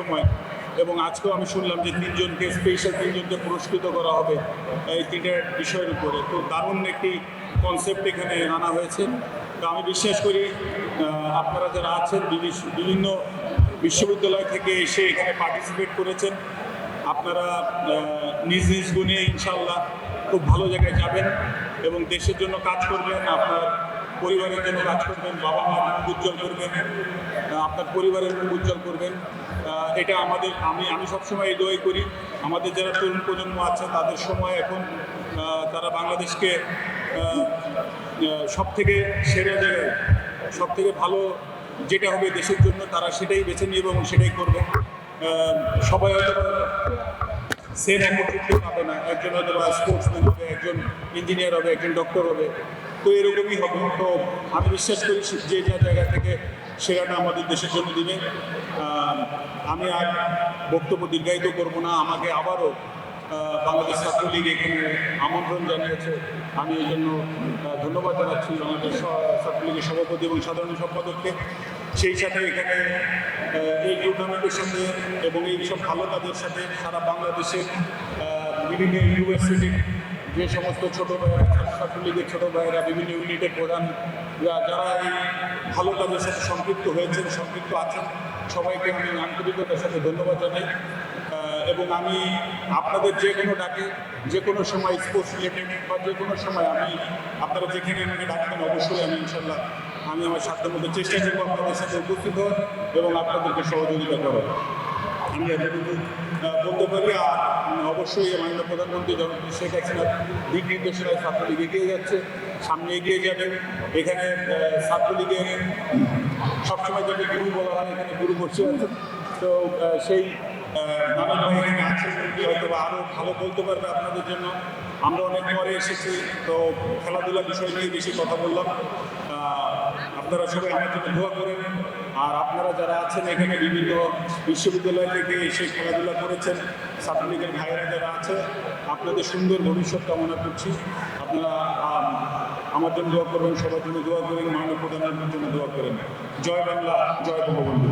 সময়। এবং আজকেও আমি শুনলাম যে তিনজনকে পুরস্কৃত করা হবে এই তিনটা বিষয়ের উপরে। তো দারুণ একটি কনসেপ্ট এখানে আনা হয়েছে। তো আমি বিশ্বাস করি আপনারা যারা আছেন বিভিন্ন বিশ্ববিদ্যালয় থেকে এসে এখানে পার্টিসিপেট করেছেন, আপনারা নিজ নিজ গুণে ইনশাল্লাহ খুব ভালো জায়গায় যাবেন এবং দেশের জন্য কাজ করবেন, আপনার পরিবারের জন্য কাজ করবেন, বাবা মার মুখ উজ্জ্বল করবেন, আপনার পরিবারের মুখ উজ্জ্বল করবেন। এটা আমি সবসময় এই দোয়াই করি আমাদের যারা তরুণ প্রজন্ম আছে তাদের সময় এখন তারা বাংলাদেশকে সব থেকে সেরা জায়গায় সব থেকে ভালো যেটা হবে দেশের জন্য তারা সেটাই বেছে নিয়ে এবং সেটাই করবে। সবাই হয়তো সেম অপরচুনিটি পাবে না, একজন হয়তো বা স্পোর্টসম্যান হবে, একজন ইঞ্জিনিয়ার হবে, একজন ডক্টর হবে, তো এরকমই হবে। তো আমি বিশ্বাস করি যে যা জায়গা থেকে সেরাটা আমাদের দেশের জন্য দিবে। আমি আর বক্তব্য দীর্ঘায়িত করবো না। আমাকে আবারও বাংলাদেশ ছাত্রলীগ এখানে আমন্ত্রণ জানিয়েছে, আমি এই জন্য ধন্যবাদ জানাচ্ছি বাংলাদেশ ছাত্রলীগের সভাপতি এবং সাধারণ সম্পাদককে। সেই সাথে এখানে এই টুর্নামেন্টের সাথে এবং এই সব ভালো কাজের সাথে সারা বাংলাদেশের বিভিন্ন ইউনিভার্সিটির যে সমস্ত ছোটো ভাইয়েরা, ছাত্রলীগের ছোটো ভাইয়েরা, বিভিন্ন ইউনিটের প্রধান যারা এই ভালো কাজের সাথে সম্পৃক্ত হয়েছেন, সম্পৃক্ত আছেন, সবাইকে আমি আন্তরিকতার সাথে ধন্যবাদ জানাই। এবং আমি আপনাদের যে কোনো ডাকে, যে কোনো সময় স্পোর্টস রিলেটেড বা যে কোনো সময় আপনারা যেখানে আমাকে ডাকবেন অবশ্যই আমি ইনশাল্লাহ আমার সাধ্যের মধ্যে চেষ্টা করবো আপনাদের সাথে উপস্থিত হওয়ার এবং আপনাদেরকে সহযোগিতা করার। আমি এতটুকু বলতে পারি। আর অবশ্যই মাননীয় প্রধানমন্ত্রী জনপ্রিয় শেখ হাসিনার দিক নির্দেশনায় ছাত্রলীগ এগিয়ে যাচ্ছে, সামনে এগিয়ে যাবে। এখানে ছাত্রলীগের সবসময় যাকে গুরু বলা হয়, এখানে গুরু বসে আছেন। তো সেই নানা ভাই এখানে আছেন, হয়তো আরও ভালো বলতে পারবে আপনাদের জন্য। আমরা অনেক পরে এসেছি, তো খেলাধুলার বিষয় নিয়ে বেশি কথা বললাম। আপনারা সবাই আমার জন্য দোয়া করেন। আর আপনারা যারা আছেন এখানে বিভিন্ন বিশ্ববিদ্যালয় থেকে এসে খেলাধুলা করেছেন, ছাত্রলীগের ভাইয়েরা যারা আছে, আপনাদের সুন্দর ভবিষ্যৎ কামনা করছি। আপনারা আমার জন্য দোয়া করবেন, সবার জন্য দোয়া করেন, মাননীয় প্রধানমন্ত্রীর জন্য দোয়া করেন। জয় বাংলা, জয় বঙ্গবন্ধু।